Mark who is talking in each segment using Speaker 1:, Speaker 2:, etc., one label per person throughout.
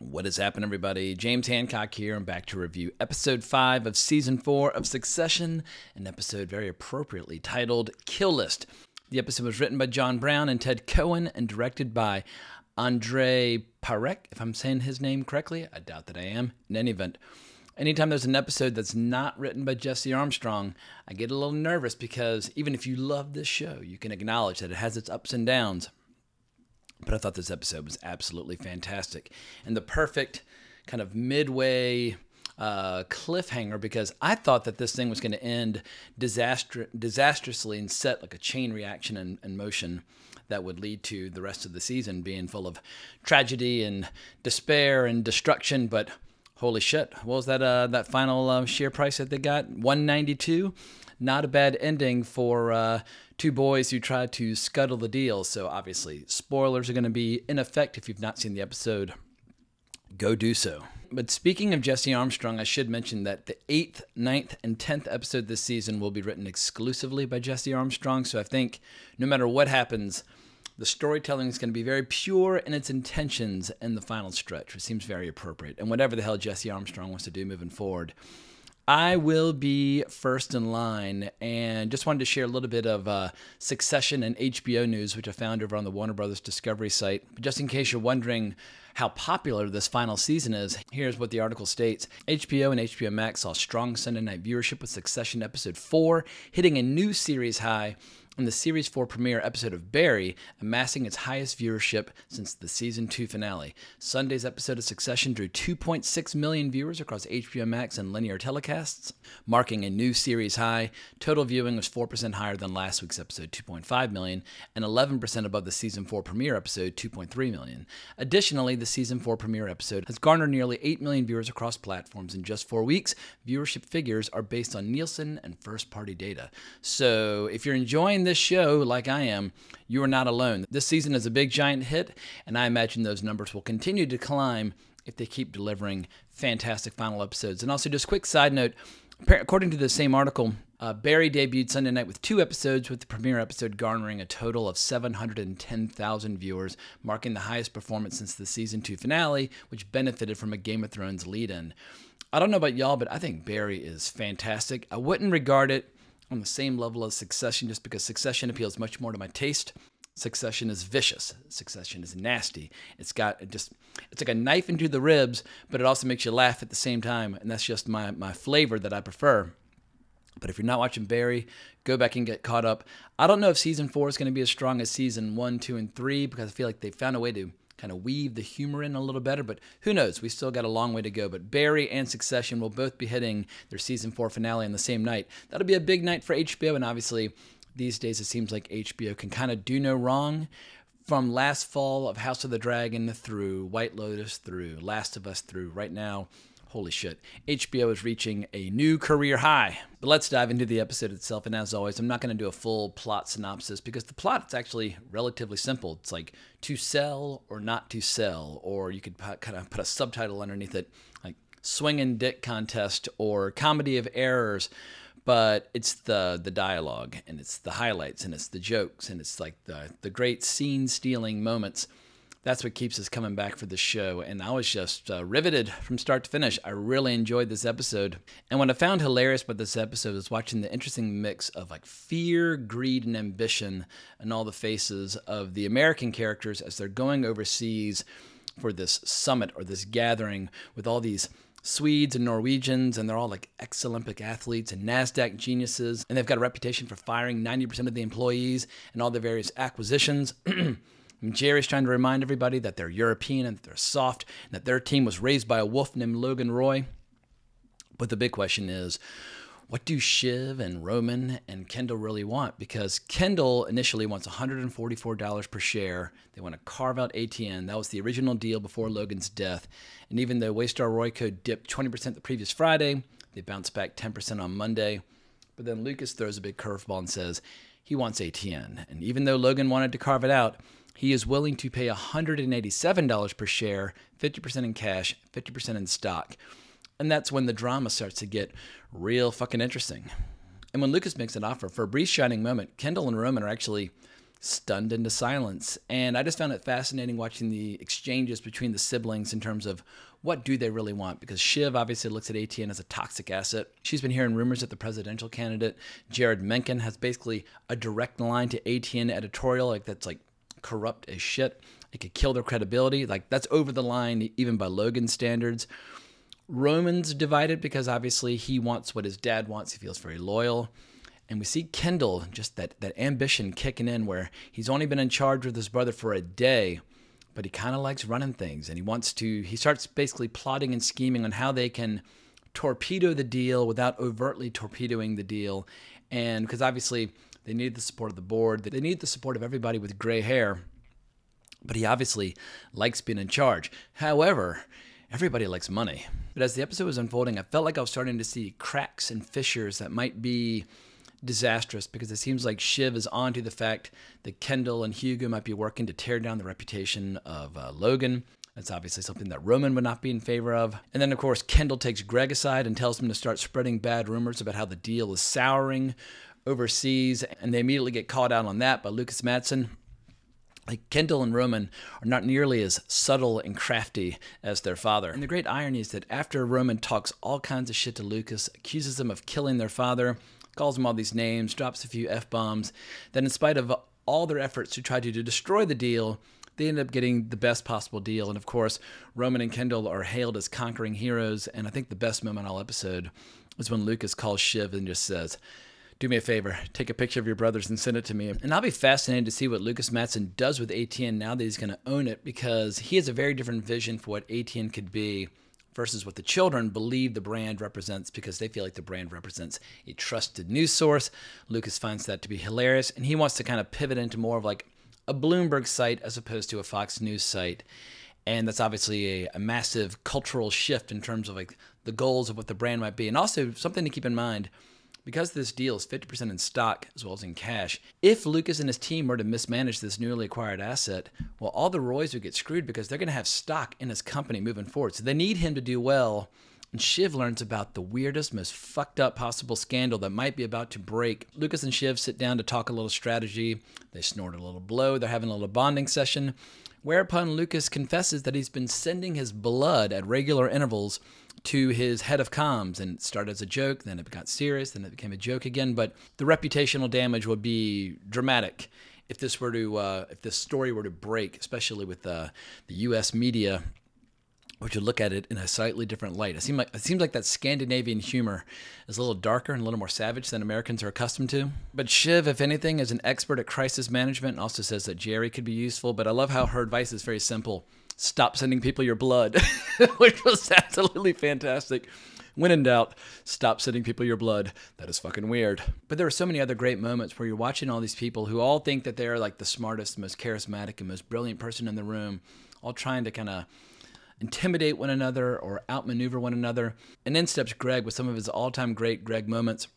Speaker 1: What is happening, everybody? James Hancock here. I'm back to review episode 5 of season 4 of Succession, an episode very appropriately titled Kill List. The episode was written by John Brown and Ted Cohen and directed by Andrei Parek, if I'm saying his name correctly. I doubt that I am. In any event, anytime there's an episode that's not written by Jesse Armstrong, I get a little nervous because even if you love this show, you can acknowledge that it has its ups and downs. But I thought this episode was absolutely fantastic. And the perfect kind of midway cliffhanger, because I thought that this thing was going to end disastrously and set like a chain reaction in motion that would lead to the rest of the season being full of tragedy and despair and destruction. But holy shit, what was that final share price that they got? $192? Not a bad ending for two boys who tried to scuttle the deal. So obviously, spoilers are going to be in effect if you've not seen the episode. Go do so. But speaking of Jesse Armstrong, I should mention that the 8th, 9th, and 10th episode this season will be written exclusively by Jesse Armstrong. So I think no matter what happens, the storytelling is going to be very pure in its intentions in the final stretch, which seems very appropriate. And whatever the hell Jesse Armstrong wants to do moving forward, I will be first in line, and just wanted to share a little bit of Succession and HBO news, which I found over on the Warner Brothers Discovery site. But just in case you're wondering how popular this final season is, here's what the article states. HBO and HBO Max saw strong Sunday night viewership with Succession Episode 4 hitting a new series high, and the Series 4 premiere episode of Barry amassing its highest viewership since the Season 2 finale. Sunday's episode of Succession drew 2.6 million viewers across HBO Max and linear telecasts, marking a new series high. Total viewing was 4% higher than last week's episode, 2.5 million, and 11% above the Season 4 premiere episode, 2.3 million. Additionally, the Season 4 premiere episode has garnered nearly 8 million viewers across platforms in just 4 weeks. Viewership figures are based on Nielsen and first-party data. So if you're enjoying this show like I am, you are not alone. This season is a big giant hit, and I imagine those numbers will continue to climb if they keep delivering fantastic final episodes. And also, just quick side note, according to the same article, Barry debuted Sunday night with 2 episodes, with the premiere episode garnering a total of 710,000 viewers, marking the highest performance since the Season 2 finale, which benefited from a Game of Thrones lead-in. I don't know about y'all, but I think Barry is fantastic. I wouldn't regard it on the same level as Succession, just because Succession appeals much more to my taste. Succession is vicious. Succession is nasty. It's like a knife into the ribs, but it also makes you laugh at the same time, and that's just my flavor that I prefer. But if you're not watching Barry, go back and get caught up. I don't know if Season 4 is going to be as strong as Season 1, 2, and 3, because I feel like they found a way to kind of weave the humor in a little better, but who knows? We still got a long way to go. But Barry and Succession will both be hitting their Season 4 finale on the same night. That'll be a big night for HBO, and obviously these days it seems like HBO can kind of do no wrong. From last fall of House of the Dragon through White Lotus through Last of Us through right now, holy shit, HBO is reaching a new career high. But let's dive into the episode itself, and as always, I'm not going to do a full plot synopsis because the plot is actually relatively simple. It's like to sell or not to sell, or you could kind of put a subtitle underneath it, like swinging dick contest or comedy of errors. But it's the dialogue, and it's the highlights, and it's the jokes, and it's like the great scene-stealing moments. That's what keeps us coming back for the show, and I was just riveted from start to finish. I really enjoyed this episode, and what I found hilarious about this episode is watching the interesting mix of like fear, greed, and ambition in all the faces of the American characters as they're going overseas for this summit or this gathering with all these Swedes and Norwegians, and they're all like ex-Olympic athletes and NASDAQ geniuses, and they've got a reputation for firing 90% of the employees and all their various acquisitions. And Jerry's trying to remind everybody that they're European and that they're soft and that their team was raised by a wolf named Logan Roy. But the big question is, what do Shiv and Roman and Kendall really want? Because Kendall initially wants $144 per share. They want to carve out ATN. That was the original deal before Logan's death. And even though Waystar Royco dipped 20% the previous Friday, they bounced back 10% on Monday. But then Lucas throws a big curveball and says he wants ATN. And even though Logan wanted to carve it out, he is willing to pay $187 per share, 50% in cash, 50% in stock. And that's when the drama starts to get real fucking interesting. And when Lucas makes an offer, for a brief shining moment, Kendall and Roman are actually stunned into silence. And I just found it fascinating watching the exchanges between the siblings in terms of what do they really want, because Shiv obviously looks at ATN as a toxic asset. She's been hearing rumors that the presidential candidate, Jared Mencken, has basically a direct line to ATN editorial, like that's like corrupt as shit. It could kill their credibility. Like that's over the line even by Logan's standards. Roman's divided because obviously he wants what his dad wants. He feels very loyal. And we see Kendall, just that ambition kicking in where he's only been in charge with his brother for a day, but he kind of likes running things. And he starts basically plotting and scheming on how they can torpedo the deal without overtly torpedoing the deal. And because obviously they need the support of the board, they need the support of everybody with gray hair, but he obviously likes being in charge. However, everybody likes money. But as the episode was unfolding, I felt like I was starting to see cracks and fissures that might be disastrous, because it seems like Shiv is onto the fact that Kendall and Hugo might be working to tear down the reputation of Logan. That's obviously something that Roman would not be in favor of. And then, of course, Kendall takes Greg aside and tells him to start spreading bad rumors about how the deal is souring overseas, and they immediately get called out on that by Lucas Madsen. Like Kendall and Roman are not nearly as subtle and crafty as their father. And the great irony is that after Roman talks all kinds of shit to Lucas, accuses him of killing their father, calls him all these names, drops a few F-bombs, then in spite of all their efforts to try to destroy the deal, they end up getting the best possible deal. And of course, Roman and Kendall are hailed as conquering heroes. And I think the best moment all episode is when Lucas calls Shiv and just says, "Do me a favor, take a picture of your brothers and send it to me." And I'll be fascinated to see what Lucas Madsen does with ATN now that he's going to own it, because he has a very different vision for what ATN could be versus what the children believe the brand represents, because they feel like the brand represents a trusted news source. Lucas finds that to be hilarious, and he wants to kind of pivot into more of like a Bloomberg site as opposed to a Fox News site. And that's obviously a massive cultural shift in terms of like the goals of what the brand might be. And also something to keep in mind, because this deal is 50% in stock as well as in cash, if Lucas and his team were to mismanage this newly acquired asset, well, all the Roys would get screwed because they're going to have stock in his company moving forward. So they need him to do well. And Shiv learns about the weirdest, most fucked up possible scandal that might be about to break. Lucas and Shiv sit down to talk a little strategy. They snort a little blow. They're having a little bonding session, whereupon Lucas confesses that he's been sending his blood at regular intervals to his head of comms, and it started as a joke, then it got serious, then it became a joke again. But the reputational damage would be dramatic if this story were to break, especially with the U.S. media, which would look at it in a slightly different light. It seems like that Scandinavian humor is a little darker and a little more savage than Americans are accustomed to. But Shiv, if anything, is an expert at crisis management, and also says that Jerry could be useful. But I love how her advice is very simple. Stop sending people your blood, which was absolutely fantastic. When in doubt, stop sending people your blood. That is fucking weird. But there are so many other great moments where you're watching all these people who all think that they're like the smartest, most charismatic, and most brilliant person in the room, all trying to kind of intimidate one another or outmaneuver one another. And then steps Greg with some of his all-time great Greg moments,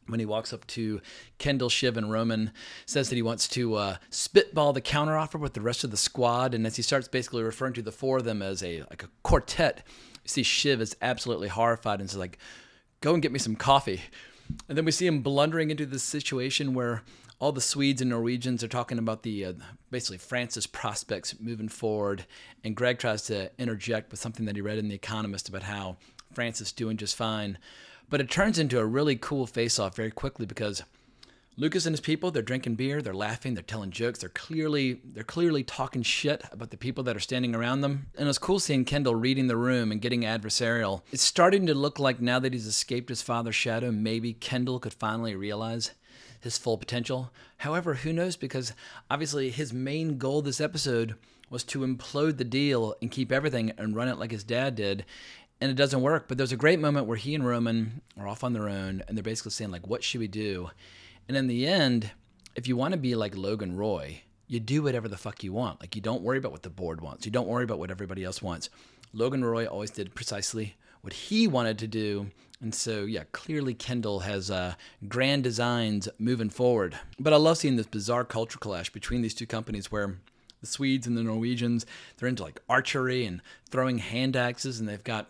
Speaker 1: when he walks up to Kendall, Shiv, and Roman, says that he wants to spitball the counteroffer with the rest of the squad. And as he starts basically referring to the four of them as a quartet, you see Shiv is absolutely horrified and says, like, "Go and get me some coffee." And then we see him blundering into this situation where all the Swedes and Norwegians are talking about the basically France's prospects moving forward. And Greg tries to interject with something that he read in The Economist about how France is doing just fine. But it turns into a really cool face-off very quickly, because Lucas and his people, they're drinking beer, they're laughing, they're telling jokes, they're clearly talking shit about the people that are standing around them. And it's cool seeing Kendall reading the room and getting adversarial. It's starting to look like now that he's escaped his father's shadow, maybe Kendall could finally realize his full potential. However, who knows, because obviously his main goal this episode was to implode the deal and keep everything and run it like his dad did. And it doesn't work. But there's a great moment where he and Roman are off on their own, and they're basically saying, like, what should we do? And in the end, if you want to be like Logan Roy, you do whatever the fuck you want. Like, you don't worry about what the board wants. You don't worry about what everybody else wants. Logan Roy always did precisely what he wanted to do. And so, yeah, clearly Kendall has grand designs moving forward. But I love seeing this bizarre culture clash between these two companies where the Swedes and the Norwegians, they're into like archery and throwing hand axes, and they've got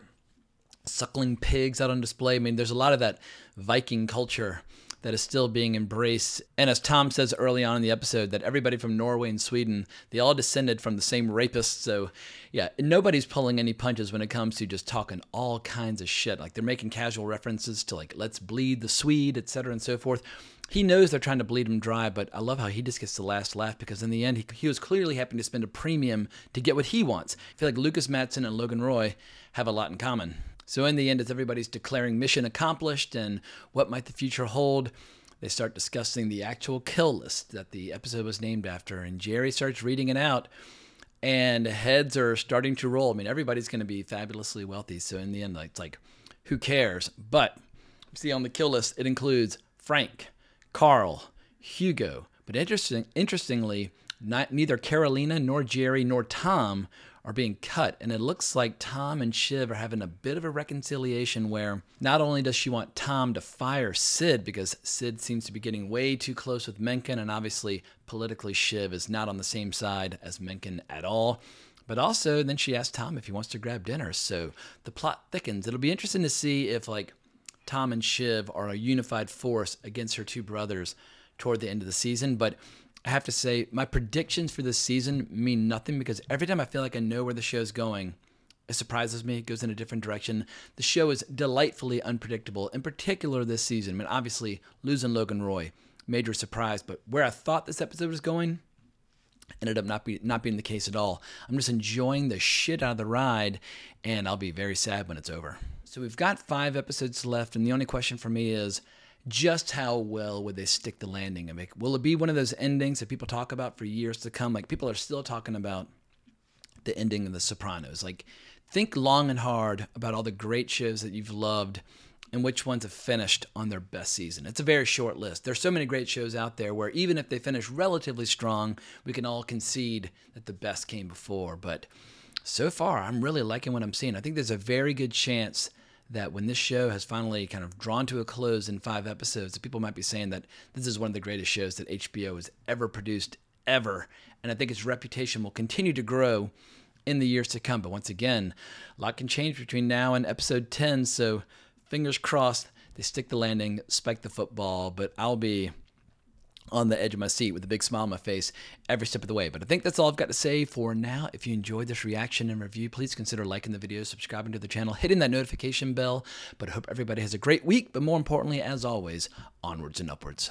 Speaker 1: suckling pigs out on display. I mean, there's a lot of that Viking culture that is still being embraced. And as Tom says early on in the episode, that everybody from Norway and Sweden, they all descended from the same rapists. So yeah, nobody's pulling any punches when it comes to just talking all kinds of shit. Like they're making casual references to like, let's bleed the Swede, etc. and so forth. He knows they're trying to bleed him dry, but I love how he just gets the last laugh because in the end, he was clearly having to spend a premium to get what he wants. I feel like Lucas Matson and Logan Roy have a lot in common. So in the end, as everybody's declaring mission accomplished and what might the future hold, they start discussing the actual kill list that the episode was named after, and Jerry starts reading it out, and heads are starting to roll. I mean, everybody's going to be fabulously wealthy, so in the end, it's like, who cares? But see, on the kill list, it includes Frank, Carl, Hugo, but interestingly, neither Carolina nor Jerry nor Tom are being cut, and it looks like Tom and Shiv are having a bit of a reconciliation where not only does she want Tom to fire Sid because Sid seems to be getting way too close with Mencken, and obviously politically Shiv is not on the same side as Mencken at all, but also then she asks Tom if he wants to grab dinner, so the plot thickens. It'll be interesting to see if like Tom and Shiv are a unified force against her two brothers toward the end of the season, but I have to say, my predictions for this season mean nothing because every time I feel like I know where the show's going, it surprises me. It goes in a different direction. The show is delightfully unpredictable, in particular this season. I mean, obviously, losing Logan Roy, major surprise, but where I thought this episode was going ended up not being the case at all. I'm just enjoying the shit out of the ride, and I'll be very sad when it's over. So we've got 5 episodes left, and the only question for me is, just how well would they stick the landing? I mean, will it be one of those endings that people talk about for years to come? Like, people are still talking about the ending of The Sopranos. Like, think long and hard about all the great shows that you've loved and which ones have finished on their best season. It's a very short list. There's so many great shows out there where even if they finish relatively strong, we can all concede that the best came before. But so far, I'm really liking what I'm seeing. I think there's a very good chance that when this show has finally kind of drawn to a close in 5 episodes, that people might be saying that this is one of the greatest shows that HBO has ever produced, ever. And I think its reputation will continue to grow in the years to come. But once again, a lot can change between now and episode 10, so fingers crossed they stick the landing, spike the football, but I'll be on the edge of my seat with a big smile on my face every step of the way. But I think that's all I've got to say for now. If you enjoyed this reaction and review, please consider liking the video, subscribing to the channel, hitting that notification bell. But I hope everybody has a great week, but more importantly, as always, onwards and upwards.